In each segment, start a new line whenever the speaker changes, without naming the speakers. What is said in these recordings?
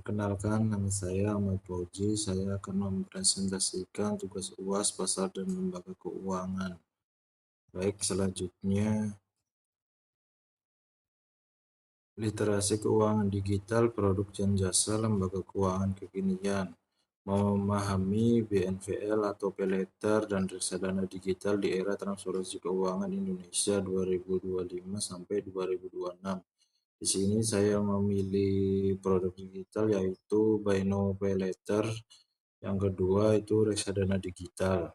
Perkenalkan, nama saya Ahmad Fauzi. Saya akan mempresentasikan tugas UAS Pasar dan Lembaga Keuangan. Baik, selanjutnya literasi keuangan digital, produk dan jasa lembaga keuangan kekinian. Memahami BNPL atau paylater dan reksadana digital di era transformasi keuangan Indonesia 2025 sampai 2026. Di sini saya memilih produk digital yaitu Buy Now Pay Later. Yang kedua itu reksadana digital.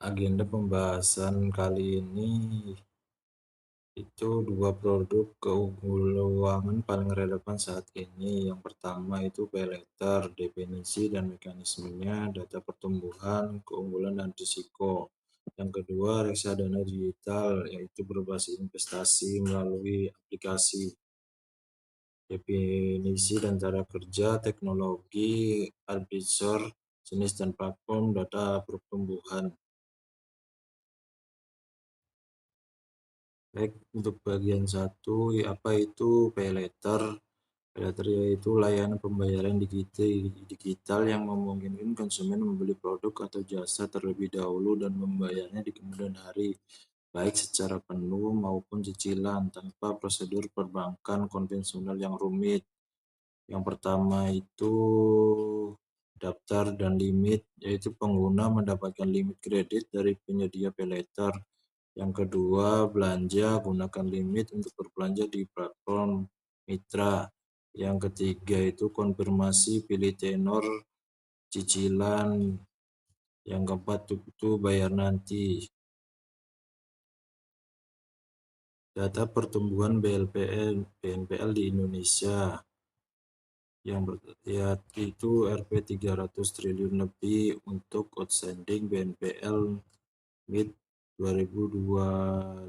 Agenda pembahasan kali ini itu dua produk keuangan paling relevan saat ini. Yang pertama itu paylater, definisi dan mekanismenya, data pertumbuhan, keunggulan dan risiko. Yang kedua reksadana digital, yaitu berbasis investasi melalui aplikasi. Definisi dan cara kerja, teknologi, arbiter, jenis dan platform, data pertumbuhan. Baik, untuk bagian satu, apa itu paylater? Paylater yaitu layanan pembayaran digital yang memungkinkan konsumen membeli produk atau jasa terlebih dahulu dan membayarnya di kemudian hari, baik secara penuh maupun cicilan tanpa prosedur perbankan konvensional yang rumit. Yang pertama itu daftar dan limit, yaitu pengguna mendapatkan limit kredit dari penyedia paylater. Yang kedua, belanja, gunakan limit untuk berbelanja di platform mitra. Yang ketiga itu konfirmasi, pilih tenor cicilan. Yang keempat itu bayar nanti. Data pertumbuhan BNPL di Indonesia yang itu Rp 300 triliun lebih untuk outstanding BNPL mid 2025,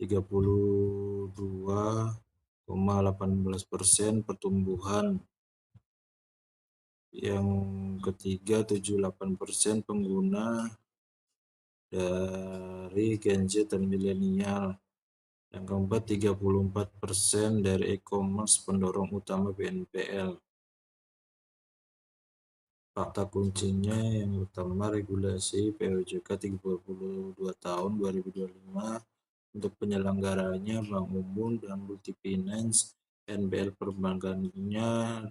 32,18% pertumbuhan. Yang ketiga 78% pengguna dari Gen Z dan milenial. Yang keempat 34% dari e-commerce pendorong utama BNPL. Fakta kuncinya yang utama regulasi POJK 32 tahun 2025 untuk penyelenggaranya Bank Umum dan Multifinance. NPL perbankannya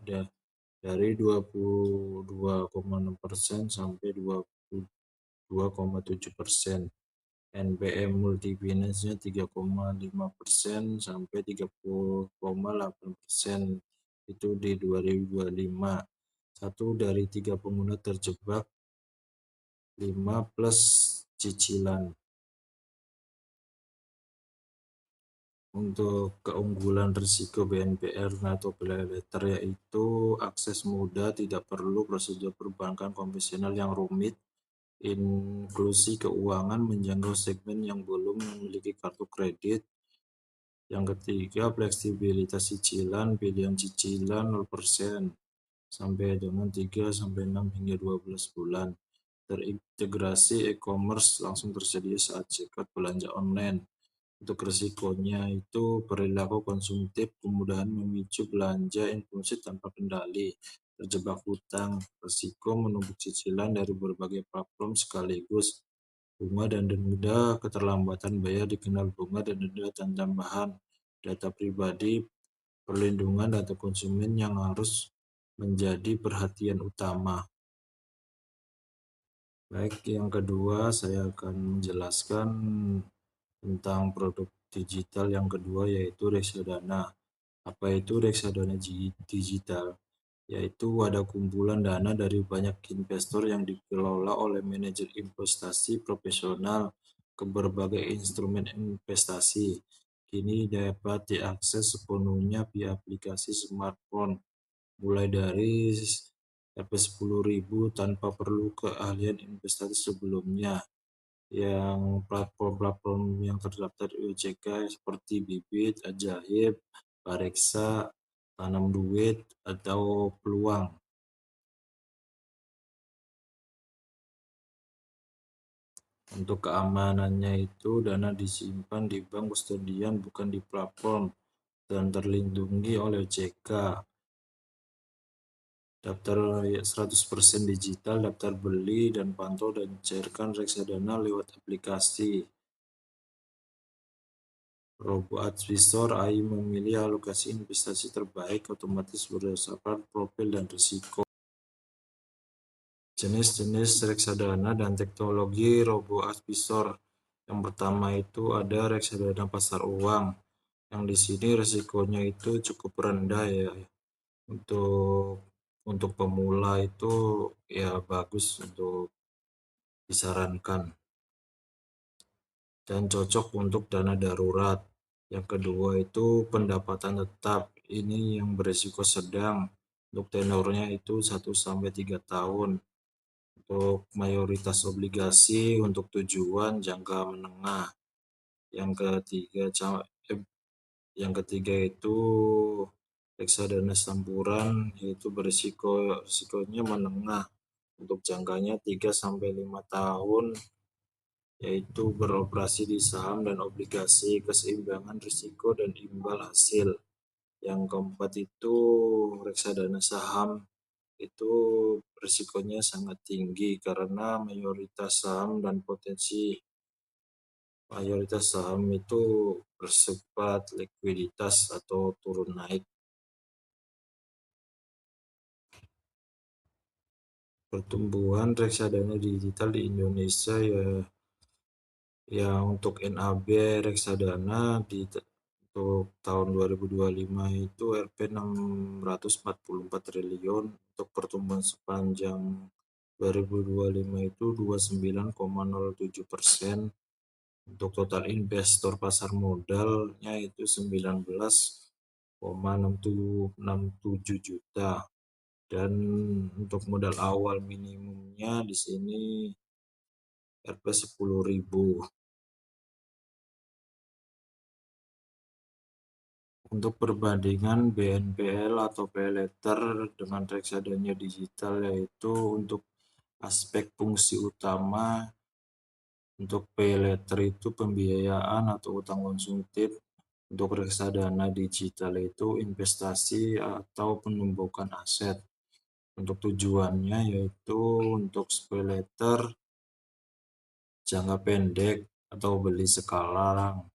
dari 22,6% sampai 22,7%. NPM Multifinance-nya 3,5% sampai 30,8%. Itu di 2025. 1 dari 3 pengguna terjebak 5 plus cicilan. Untuk keunggulan risiko BNPL atau paylater yaitu akses mudah, tidak perlu prosedur perbankan konvensional yang rumit, inklusi keuangan menjangkau segmen yang belum memiliki kartu kredit. Yang ketiga, fleksibilitas cicilan, pilihan cicilan 0% sampai dengan 3 sampai 6 hingga 12 bulan. Terintegrasi e-commerce langsung tersedia saat checkout belanja online. Untuk risikonya itu perilaku konsumtif, kemudahan memicu belanja impulsif tanpa kendali, terjebak hutang, risiko menumpuk cicilan dari berbagai platform sekaligus, bunga dan denda, keterlambatan bayar dikenal bunga dan denda dan tambahan, data pribadi, perlindungan data konsumen yang harus menjadi perhatian utama. Baik, yang kedua saya akan menjelaskan tentang produk digital yang kedua yaitu reksadana. Apa itu reksadana digital? Yaitu wadah kumpulan dana dari banyak investor yang dikelola oleh manajer investasi profesional ke berbagai instrumen investasi. Kini dapat diakses sepenuhnya via aplikasi smartphone, mulai dari Rp10.000 tanpa perlu keahlian investasi sebelumnya. Yang platform-platform yang terdaftar OJK seperti Bibit, Ajaib, Bareksa, Tanam Duit, atau Peluang. Untuk keamanannya itu dana disimpan di bank kustodian bukan di platform dan terlindungi oleh OJK. Daftar 100% digital, daftar beli dan pantau dan cairkan reksadana lewat aplikasi. Robo-advisor AI memilih alokasi investasi terbaik otomatis berdasarkan profil dan risiko. Jenis-jenis reksadana dan teknologi robo-advisor. Yang pertama itu ada reksadana pasar uang, yang di sini risikonya itu cukup rendah ya. Untuk pemula itu ya bagus untuk disarankan dan cocok untuk dana darurat. Yang kedua itu pendapatan tetap. Ini yang berisiko sedang. Untuk tenornya itu 1 sampai 3 tahun. Untuk mayoritas obligasi untuk tujuan jangka menengah. Yang ketiga, itu reksadana campuran, yaitu risikonya menengah. Untuk jangkanya 3 sampai 5 tahun, yaitu beroperasi di saham dan obligasi, keseimbangan risiko dan imbal hasil. Yang keempat itu reksadana saham, itu risikonya sangat tinggi karena mayoritas saham itu bersifat likuiditas atau turun naik. Pertumbuhan reksadana digital di Indonesia ya untuk NAB reksadana untuk tahun 2025 itu Rp 644 triliun, untuk pertumbuhan sepanjang 2025 itu 29,07%. Untuk total investor pasar modalnya itu 19,67 juta, dan untuk modal awal minimumnya di sini Rp 10.000. Untuk perbandingan BNPL atau paylater dengan reksadana digital, yaitu untuk aspek fungsi utama. Untuk paylater itu pembiayaan atau utang konsumtif. Untuk reksadana digital itu investasi atau penumbukan aset. Untuk tujuannya yaitu untuk paylater jangka pendek atau beli sekarang.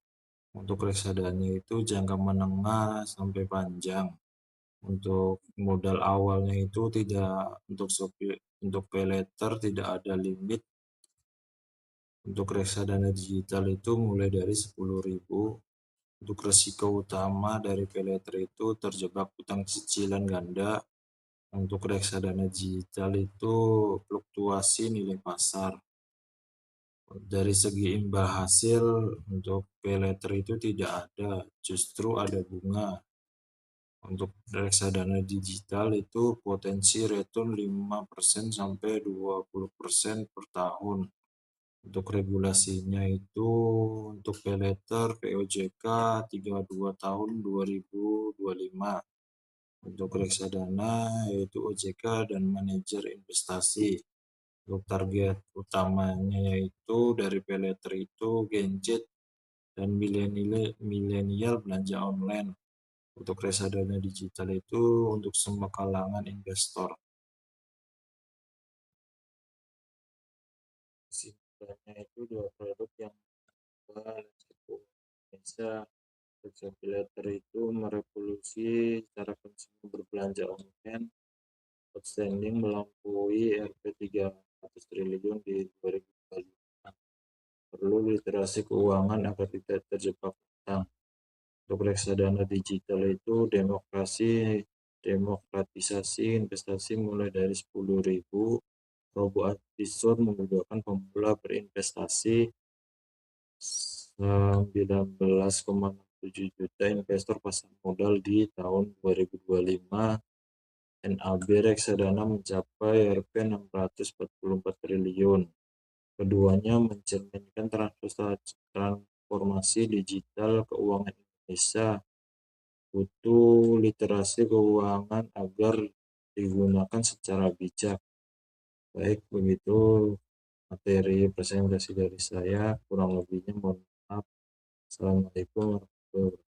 Untuk reksadana itu jangka menengah sampai panjang. Untuk modal awalnya itu untuk paylater tidak ada limit. Untuk reksadana digital itu mulai dari 10.000. Untuk risiko utama dari paylater itu terjebak utang cicilan ganda. Untuk reksadana digital itu fluktuasi nilai pasar. Dari segi imbal hasil untuk paylater itu tidak ada, justru ada bunga. Untuk reksadana digital itu potensi return 5% sampai 20% per tahun. Untuk regulasinya itu untuk paylater POJK 32 tahun 2025. Untuk reksadana yaitu OJK dan manajer investasi. Untuk target utamanya yaitu dari paylater itu Gen Z dan milenial belanja online. Untuk reksadana digital itu untuk semua kalangan investor. Kesimpulannya itu dua produk yang resiko Indonesia. Paylater itu merevolusi cara konsumen berbelanja online. Outstanding melampaui Rp 300 triliun di 2025. Perlu literasi keuangan agar tidak terjebak utang. Untuk reksadana digital itu demokratisasi investasi mulai dari 10.000. Robo-advisor memudahkan pemula berinvestasi. 19,7 juta investor pasar modal di tahun 2025. NAB reksadana mencapai Rp 644 triliun. Keduanya mencerminkan transformasi digital keuangan Indonesia. Butuh literasi keuangan agar digunakan secara bijak. Baik, begitu materi presentasi dari saya, kurang lebihnya mohon maaf. Assalamualaikum warahmatullahi wabarakatuh.